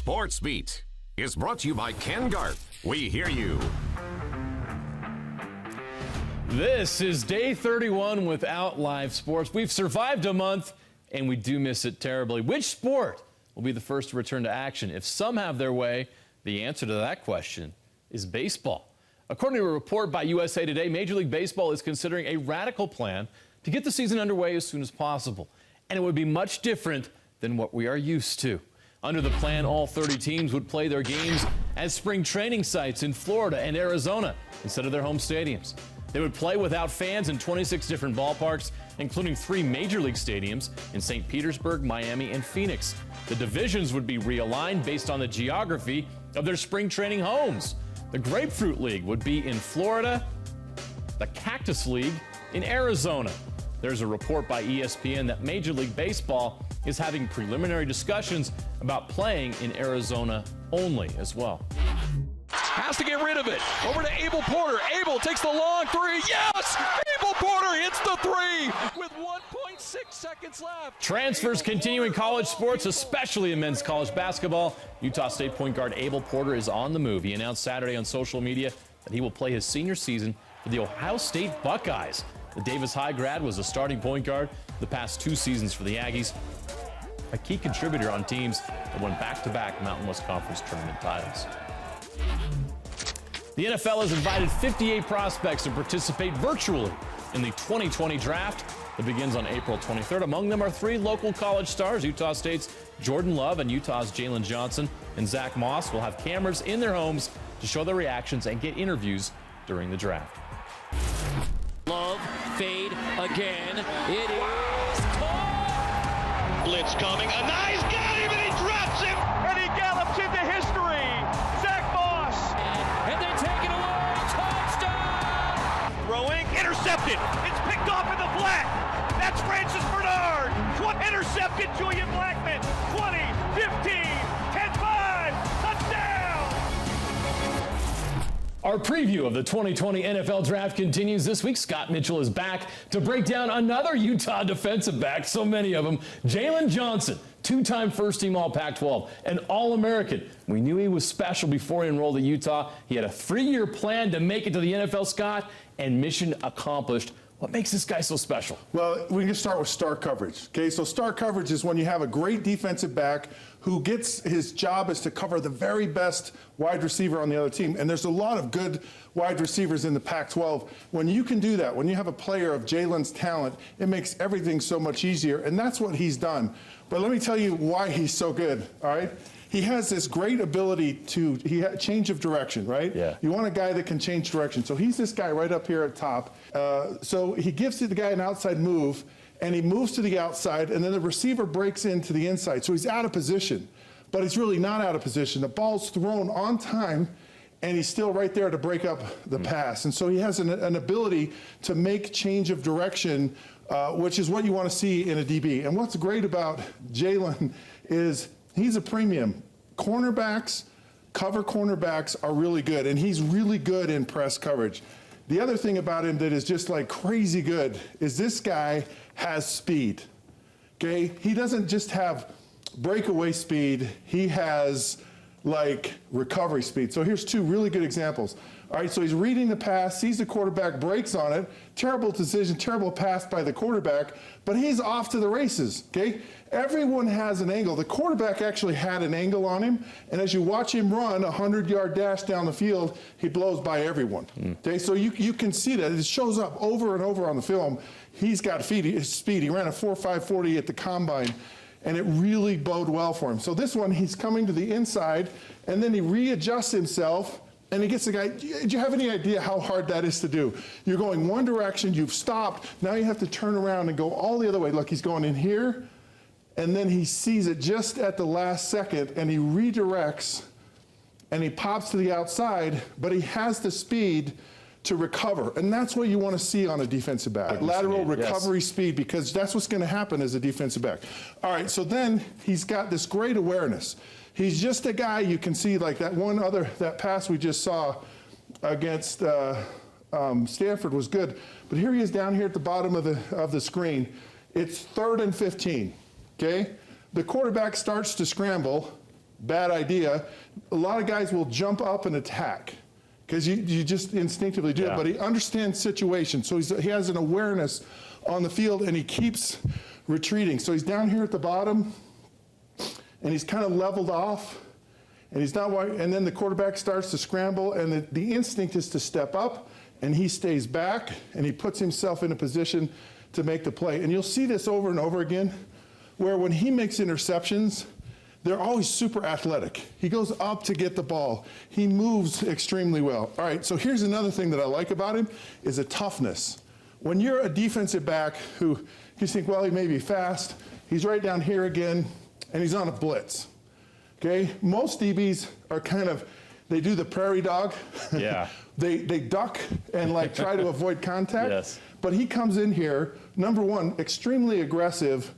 SportsBeat is brought to you by Ken Garff. We hear you. This is day 31 without live sports. We've survived a month, and we do miss it terribly. Which sport will be the first to return to action? If some have their way, the answer to that question is baseball. According to a report by USA Today, Major League Baseball is considering a radical plan to get the season underway as soon as possible. And it would be much different than what we are used to. Under the plan, all 30 teams would play their games at spring training sites in Florida and Arizona instead of their home stadiums. They would play without fans in 26 different ballparks, including 3 major league stadiums in St. Petersburg, Miami, and Phoenix. The divisions would be realigned based on the geography of their spring training homes. The Grapefruit League would be in Florida, the Cactus League in Arizona. There's a report by ESPN that Major League Baseball is having preliminary discussions about playing in Arizona only as well. Has to get rid of it. Over to Abel Porter. Abel takes the long three. Yes! Abel Porter hits the three with 1.6 seconds left. Transfers continue in college sports, especially in men's college basketball. Utah State point guard Abel Porter is on the move. He announced Saturday on social media that he will play his senior season for the Ohio State Buckeyes. The Davis High grad was a starting point guard the past 2 seasons for the Aggies, a key contributor on teams that won back-to-back Mountain West Conference tournament titles. The NFL has invited 58 prospects to participate virtually in the 2020 draft that begins on April 23rd. Among them are 3 local college stars. Utah State's Jordan Love and Utah's Jaylon Johnson and Zach Moss will have cameras in their homes to show their reactions and get interviews during the draft. Love, fade again. It is caught. Blitz coming. A nice got him, and he drops him. And he gallops into history. Zach Moss. And they take it away. Touchdown. Throwing. Intercepted. It's picked off in the flat. That's Francis Bernard. Intercepted Julian Blackman. 20, 15, 10-5. Touchdown. Our preview of the 2020 NFL Draft continues. This week, Scott Mitchell is back to break down another Utah defensive back, so many of them, Jaylon Johnson, 2-time first-team All-Pac-12, an All-American. We knew he was special before he enrolled at Utah. He had a 3-year plan to make it to the NFL, Scott, and mission accomplished. What makes this guy so special? Well, we can start with star coverage. Okay, so star coverage is when you have a great defensive back who gets his job is to cover the very best wide receiver on the other team. And there's a lot of good wide receivers in the Pac-12. When you can do that, when you have a player of Jaylon's talent, it makes everything so much easier. And that's what he's done. But let me tell you why he's so good, all right? He has this great ability to change of direction, right? Yeah. You want a guy that can change direction. So he's this guy right up here at top. So he gives the guy an outside move, and he moves to the outside, and then the receiver breaks into the inside. So he's out of position, but he's really not out of position. The ball's thrown on time, and he's still right there to break up the pass. And so he has an ability to make change of direction, which is what you want to see in a DB. And what's great about Jaylon is he's a premium. Cornerbacks, cover cornerbacks are really good, and he's really good in press coverage. The other thing about him that is just like crazy good is this guy has speed, okay? He doesn't just have breakaway speed, he has like recovery speed. So here's 2 really good examples. All right, so he's reading the pass, sees the quarterback, breaks on it, terrible decision, terrible pass by the quarterback, but he's off to the races, okay? Everyone has an angle. The quarterback actually had an angle on him, and as you watch him run a 100-yard dash down the field, he blows by everyone, okay? So you can see that. It shows up over and over on the film. He's got speed. He ran a 4.540 at the combine, and it really bode well for him. So this one, he's coming to the inside, and then he readjusts himself, and he gets the guy. Do you have any idea how hard that is to do? You're going one direction, you've stopped, now you have to turn around and go all the other way. Look, he's going in here, and then he sees it just at the last second, and he redirects, and he pops to the outside, but he has the speed to recover, and that's what you want to see on a defensive back. Lateral recovery speed, because that's what's going to happen as a defensive back. All right, so then he's got this great awareness. He's just a guy you can see, like that pass we just saw against Stanford was good, but here he is down here at the bottom of the screen. It's 3rd and 15, okay? The quarterback starts to scramble. bad idea. A lot of guys will jump up and attack because you just instinctively do it, but he understands situations. So he has an awareness on the field, and he keeps retreating. So he's down here at the bottom, and he's kind of leveled off, and he's not. And then the quarterback starts to scramble, and the instinct is to step up, and he stays back, and he puts himself in a position to make the play. And you'll see this over and over again, where when he makes interceptions, they're always super athletic. He goes up to get the ball. He moves extremely well. All right, so here's another thing that I like about him is a toughness. When you're a defensive back who you think, well, he may be fast, he's right down here again, and he's on a blitz, okay? Most DBs are kind of, they do the prairie dog. Yeah. They duck and like try to avoid contact. Yes. But he comes in here, number one, extremely aggressive.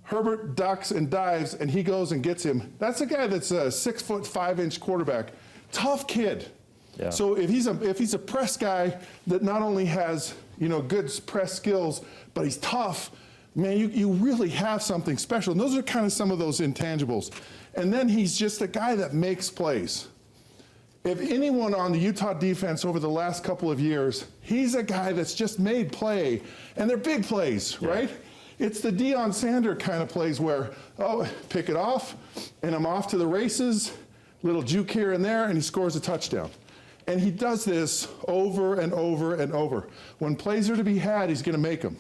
Herbert ducks and dives, and he goes and gets him. That's a guy that's a 6'5" quarterback. Tough kid. Yeah. So if he's a press guy that not only has, you know, good press skills, but he's tough, man, you really have something special. And those are kind of some of those intangibles. And then he's just a guy that makes plays. If anyone on the Utah defense over the last couple of years, he's a guy that's just made play, and they're big plays, right? It's the Deion Sanders kind of plays where, oh, pick it off, and I'm off to the races, little juke here and there, and he scores a touchdown. And he does this over and over and over. When plays are to be had, he's going to make them.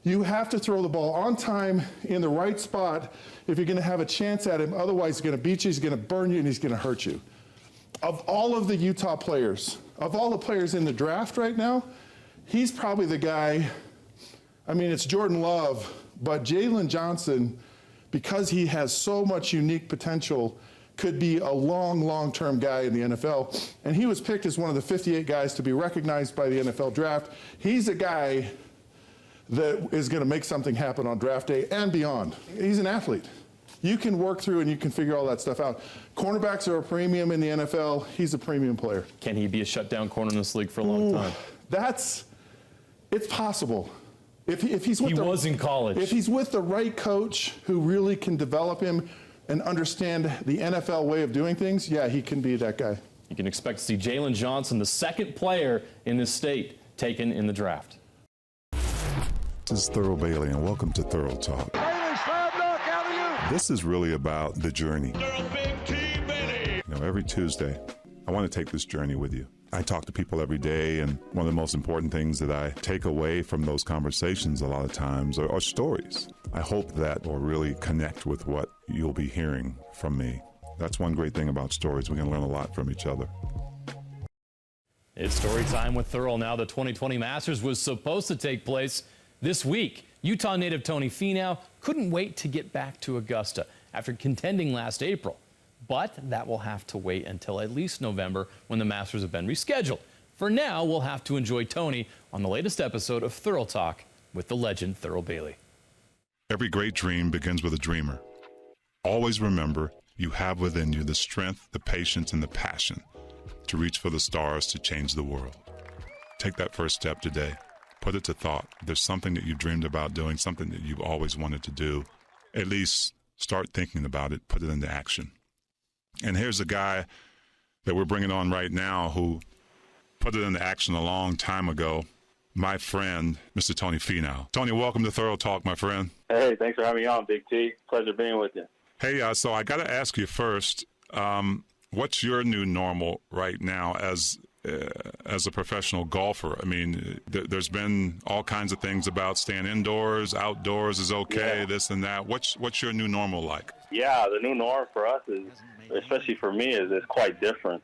You have to throw the ball on time in the right spot if you're going to have a chance at him. Otherwise, he's going to beat you, he's going to burn you, and he's going to hurt you. Of all of the Utah players, of all the players in the draft right now, he's probably the guy. I mean, it's Jordan Love, but Jaylon Johnson, because he has so much unique potential, could be a long-term guy in the NFL. And he was picked as one of the 58 guys to be recognized by the NFL draft. He's a guy that is going to make something happen on draft day and beyond. He's an athlete. You can work through and you can figure all that stuff out. Cornerbacks are a premium in the NFL. He's a premium player. Can he be a shutdown corner in this league for a long time? It's possible. If he's with in college. If he's with the right coach who really can develop him and understand the NFL way of doing things, yeah, he can be that guy. You can expect to see Jaylon Johnson, the second player in this state, taken in the draft. This is Thurl Bailey, and welcome to Thurl Talk. This is really about the journey. You know, every Tuesday, I want to take this journey with you. I talk to people every day, and one of the most important things that I take away from those conversations a lot of times are stories. I hope that will really connect with what you'll be hearing from me. That's one great thing about stories. We can learn a lot from each other. It's story time with Thurl. Now, the 2020 Masters was supposed to take place this week. Utah native Tony Finau couldn't wait to get back to Augusta after contending last April. But that will have to wait until at least November when the Masters have been rescheduled. For now, we'll have to enjoy Tony on the latest episode of Thurl Talk with the legend Thurl Bailey. Every great dream begins with a dreamer. Always remember, you have within you the strength, the patience, and the passion to reach for the stars to change the world. Take that first step today. Put it to thought. There's something that you dreamed about doing, something that you've always wanted to do. At least start thinking about it, put it into action. And here's a guy that we're bringing on right now who put it into action a long time ago, my friend, Mr. Tony Finau. Tony, welcome to Thurl Talk, my friend. Hey, thanks for having me on, Big T. Pleasure being with you. Hey, so I got to ask you first, what's your new normal right now as a professional golfer? I mean, there's been all kinds of things about staying indoors, outdoors is okay, this and that. What's your new normal like? Yeah, the new norm for us is, especially for me, is quite different.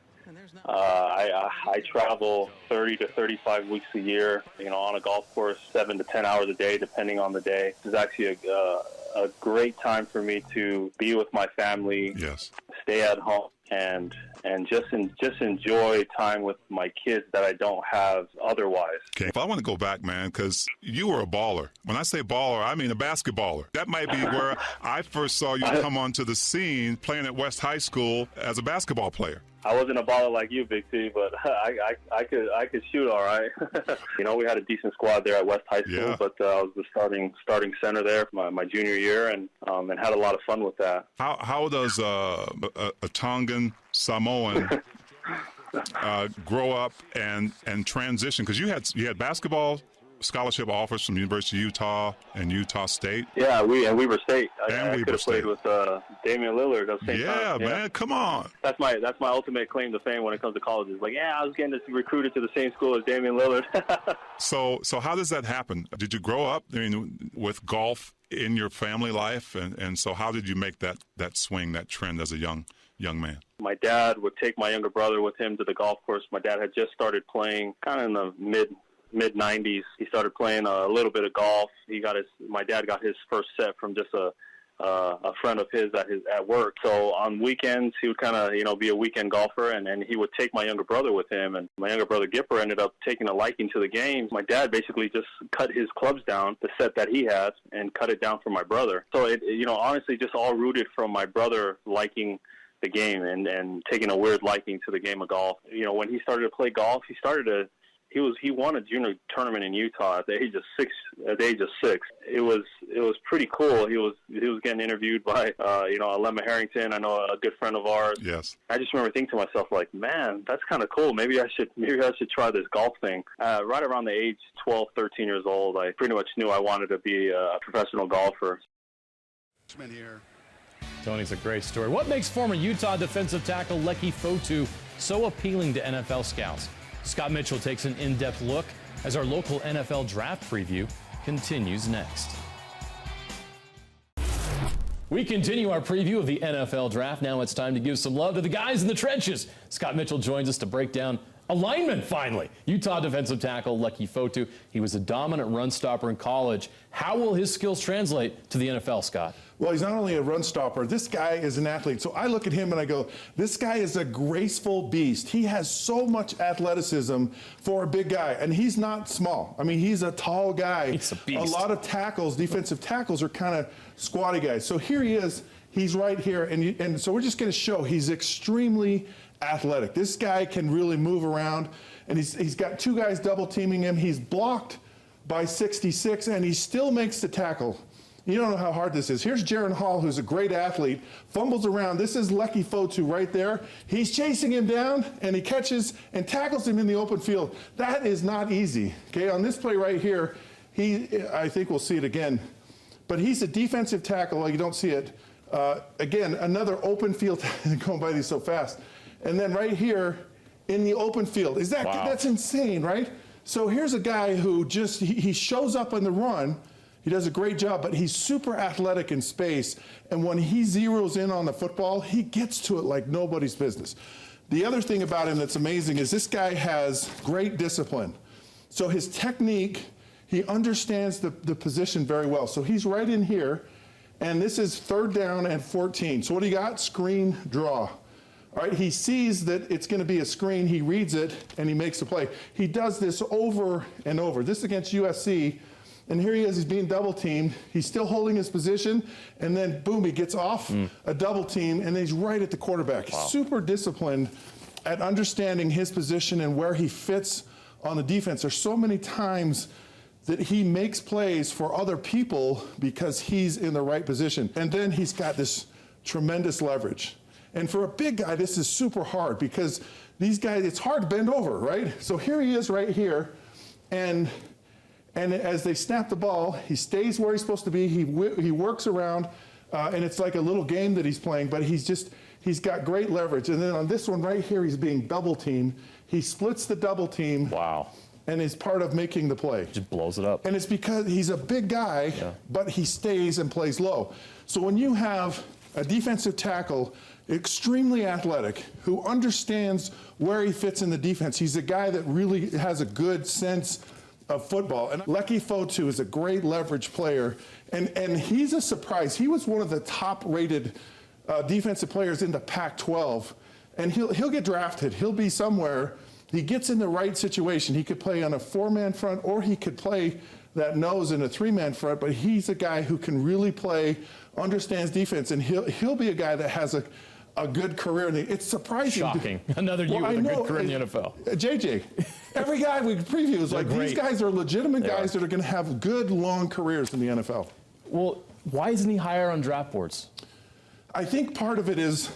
I travel 30 to 35 weeks a year, on a golf course, 7 to 10 hours a day, depending on the day. This is actually a great time for me to be with my family, stay at home, and and just enjoy time with my kids that I don't have otherwise. Okay, if I want to go back, man, because you were a baller. When I say baller, I mean a basketballer. That might be where I first saw you come onto the scene playing at West High School as a basketball player. I wasn't a baller like you, Big T, but I could shoot all right. You know, we had a decent squad there at West High School, but I was the starting center there my junior year, and had a lot of fun with that. How does a Tongan Samoan grow up and transition? Because you had basketball scholarship offers from University of Utah and Utah State. Yeah, we were state. I could have played with Damian Lillard at the same time. Yeah, man, come on. That's my ultimate claim to fame when it comes to colleges. Like, I was getting recruited to the same school as Damian Lillard. So how does that happen? Did you grow up, with golf in your family life, and so how did you make that swing, that trend as a young man? My dad would take my younger brother with him to the golf course. My dad had just started playing kind of in the mid-90s. He started playing a little bit of golf. My dad got his first set from just a friend of his at work. So on weekends, he would kind of, be a weekend golfer, and he would take my younger brother with him. And my younger brother, Gipper, ended up taking a liking to the game. My dad basically just cut his clubs down, the set that he had, and cut it down for my brother. So it honestly just all rooted from my brother liking the game and taking a weird liking to the game of golf. When he started to play golf, he won a junior tournament in Utah at the age of six. It was pretty cool. He was getting interviewed by Lemma Harrington. I know a good friend of ours. Yes. I just remember thinking to myself, like, man, that's kind of cool. Maybe I should try this golf thing. Right around the age 12, 13 years old, I pretty much knew I wanted to be a professional golfer. Tony's a great story. What makes former Utah defensive tackle Leki Fotu so appealing to NFL scouts? Scott Mitchell takes an in-depth look as our local NFL draft preview continues next. We continue our preview of the NFL draft. Now it's time to give some love to the guys in the trenches. Scott Mitchell joins us to break down alignment, finally. Utah defensive tackle Leki Fotu. He was a dominant run stopper in college. How will his skills translate to the NFL, Scott? Well, he's not only a run stopper, this guy is an athlete. So I look at him and I go, this guy is a graceful beast. He has so much athleticism for a big guy, and he's not small. I mean, he's a tall guy. He's a beast. A lot of tackles, defensive tackles, are kind of squatty guys. So here he is. He's right here, and so we're just going to show he's extremely athletic. This guy can really move around, and he's got two guys double teaming him. He's blocked by 66, and he still makes the tackle. You don't know how hard this is. Here's Jaron Hall, who's a great athlete, fumbles around. This is Leki Fotu right there. He's chasing him down, and he catches and tackles him in the open field. That is not easy. Okay, on this play right here, I think we'll see it again, but he's a defensive tackle. You don't see it. Again, another open field, going by these so fast. And then right here in the open field. Wow. That's insane, right? So here's a guy who he shows up on the run. He does a great job, but he's super athletic in space. And when he zeroes in on the football, he gets to it like nobody's business. The other thing about him that's amazing is this guy has great discipline. So his technique, he understands the position very well. So he's right in here, and this is 3rd down and 14. So what do you got? Screen, draw. All right, he sees that it's going to be a screen. He reads it, and he makes the play. He does this over and over. This is against USC. And here he is, he's being double teamed. He's still holding his position, and then boom, he gets off a double team, and then he's right at the quarterback. Wow. Super disciplined at understanding his position and where he fits on the defense. There's so many times that he makes plays for other people because he's in the right position. And then he's got this tremendous leverage. And for a big guy, this is super hard because these guys, it's hard to bend over, right? So here he is right here, and as they snap the ball, he stays where he's supposed to be. He works around, and it's like a little game that he's playing, but he's got great leverage. And then on this one right here, he's being double teamed. He splits the double team. Wow. And is part of making the play. Just blows it up. And it's because he's a big guy, but he stays and plays low. So when you have a defensive tackle, extremely athletic, who understands where he fits in the defense, he's a guy that really has a good sense of football. And Leki Fotu is a great leverage player, and he's a surprise. He was one of the top-rated defensive players in the Pac-12, and he'll get drafted. He'll be somewhere. He gets in the right situation. He could play on a 4-man front, or he could play that nose in a 3-man front, but he's a guy who can really play, understands defense, and he'll be a guy that has a good career. It's surprising. Shocking. Another you with a good career in the NFL. JJ, every guy we preview is like, great. these guys are legitimate guys that are going to have good, long careers in the NFL. Well, why isn't he higher on draft boards? I think part of it is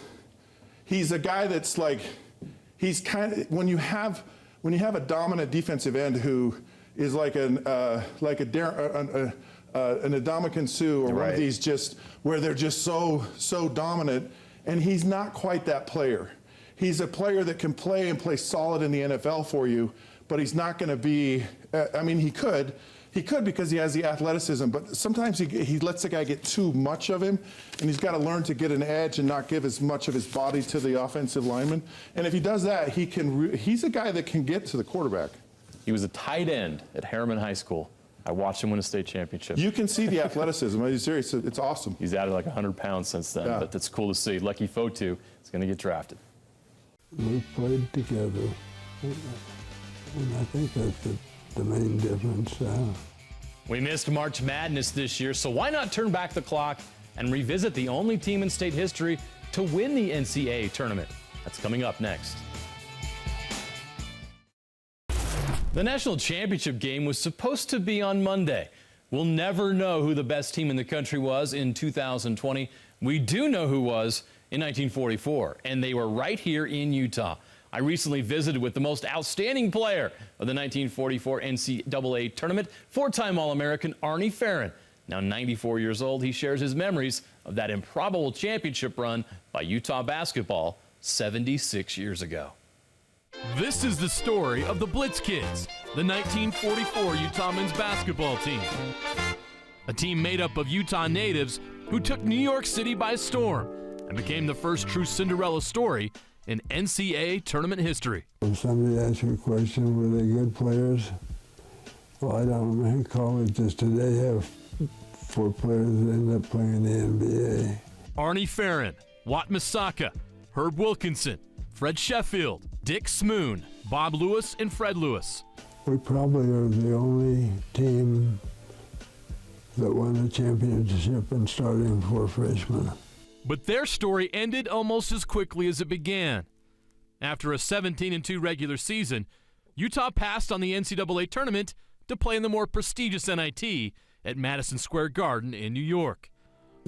he's a guy that's like, he's kind of, when you have a dominant defensive end who is like an Ndamukong Suh, or one of these, just where they're just so dominant, and he's not quite that player. He's a player that can play and play solid in the NFL for you, but he's not going to be. I mean, he could because he has the athleticism, but sometimes he lets the guy get too much of him, and he's got to learn to get an edge and not give as much of his body to the offensive lineman. And if he does that, he's a guy that can get to the quarterback. He was a tight end at Harriman High School. I watched him win a state championship. You can see the athleticism. I'm serious. It's awesome. He's added like 100 pounds since then, but that's cool to see. Leki Fotu is going to get drafted. We played together, and I think that's the main difference. We missed March Madness this year, so why not turn back the clock and revisit the only team in state history to win the NCAA tournament? That's coming up next. The national championship game was supposed to be on Monday. We'll never know who the best team in the country was in 2020. We do know who was in 1944, and they were right here in Utah. I recently visited with the most outstanding player of the 1944 NCAA tournament, 4-time All-American Arnie Ferrin. Now 94 years old, he shares his memories of that improbable championship run by Utah basketball 76 years ago. This is the story of the Blitz Kids, the 1944 Utah men's basketball team. A team made up of Utah natives who took New York City by storm and became the first true Cinderella story in NCAA tournament history. If somebody asks you a question, were they good players? Well, I don't know. In colleges today have 4 players that end up playing in the NBA. Arnie Ferrin, Watt Misaka, Herb Wilkinson, Fred Sheffield, Dick Smoon, Bob Lewis, and Fred Lewis. We probably are the only team that won the championship in starting 4 freshmen. But their story ended almost as quickly as it began. After a 17-2 regular season, Utah passed on the NCAA tournament to play in the more prestigious NIT at Madison Square Garden in New York.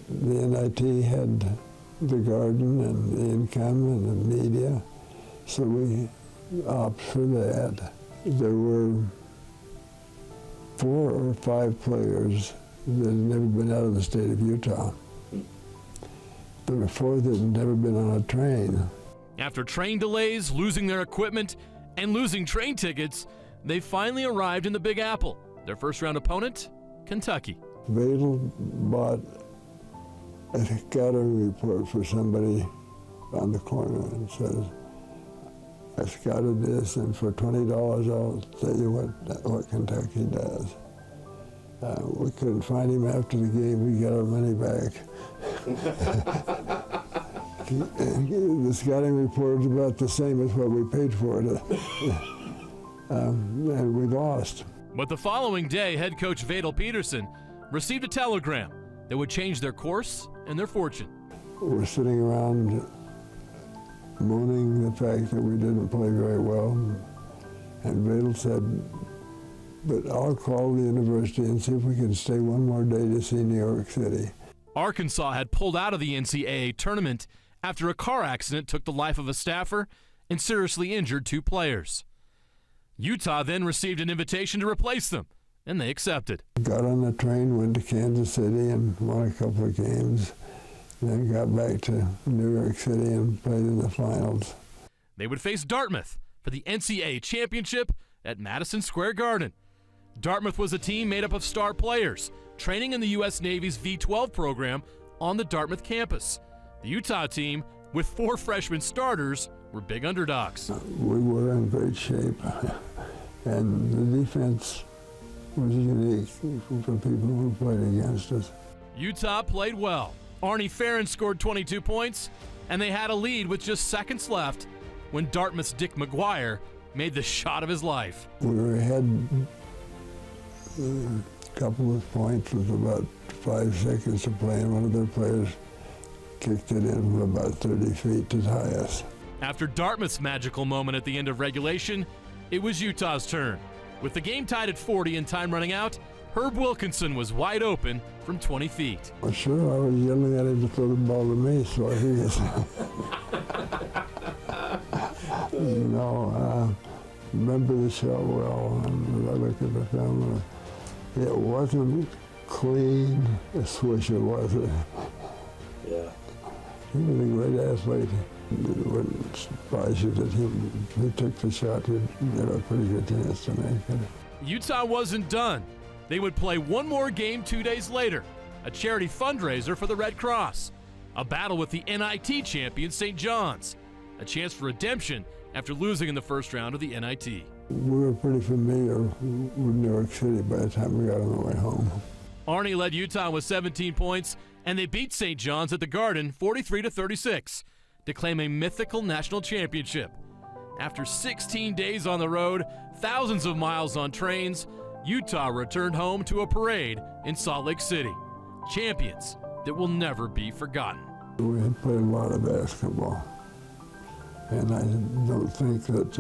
The NIT had the garden and the income and the media, so we opted for that. There were 4 or 5 players that had never been out of the state of Utah. There were 4 that had never been on a train. After train delays, losing their equipment, and losing train tickets, they finally arrived in the Big Apple. Their first-round opponent, Kentucky. Vadel bought a scouting report for somebody on the corner and says, I scouted this, and for $20 I'll tell you what Kentucky does. We couldn't find him after the game. We got our money back. The scouting report is about the same as what we paid for it, and we lost. But the following day, head coach Vadel Peterson received a telegram that would change their course and their fortune. We're sitting around moaning the fact that we didn't play very well, and Vadel said, but I'll call the university and see if we can stay one more day to see New York City. Arkansas had pulled out of the NCAA tournament after a car accident took the life of a staffer and seriously injured 2 players. Utah then received an invitation to replace them, and they accepted. Got on the train, went to Kansas City and won a couple of games, then got back to New York City and played in the finals. They would face Dartmouth for the NCAA championship at Madison Square Garden. Dartmouth was a team made up of star players training in the U.S. Navy's V-12 program on the Dartmouth campus. The Utah team, with 4 freshman starters, were big underdogs. We were in great shape, and the defense was unique for people who played against us. Utah played well. Arnie Ferrin scored 22 points, and they had a lead with just seconds left when Dartmouth's Dick McGuire made the shot of his life. We were ahead a couple of points with about 5 seconds to play, and one of their players kicked it in from about 30 feet to tie us. After Dartmouth's magical moment at the end of regulation, it was Utah's turn. With the game tied at 40 and time running out, Herb Wilkinson was wide open from 20 feet. Well, sure, I was yelling at him to throw the ball to me, so I guess. Remember the shot well, and I look at the film, it wasn't clean, a swisher, was it? Yeah. He was a great athlete. It wouldn't surprise you that he took the shot. He'd have a pretty good chance to make it. Utah wasn't done. They would play one more game 2 days later, a charity fundraiser for the Red Cross, a battle with the NIT champion St. John's, a chance for redemption after losing in the first round of the NIT. We were pretty familiar with New York City by the time we got on the way home. Arnie led Utah with 17 points, and they beat St. John's at the Garden 43-36 to claim a mythical national championship. After 16 days on the road, thousands of miles on trains, Utah returned home to a parade in Salt Lake City. Champions that will never be forgotten. We had played a lot of basketball, and I don't think that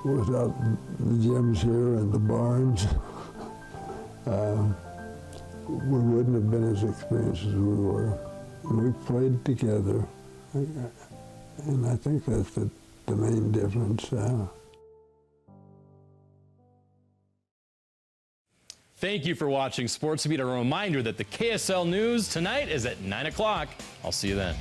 without the gyms here and the barns, we wouldn't have been as experienced as we were. We played together, and I think that's the main difference. Thank you for watching SportsBeat. A reminder that the KSL News tonight is at 9 o'clock. I'll see you then.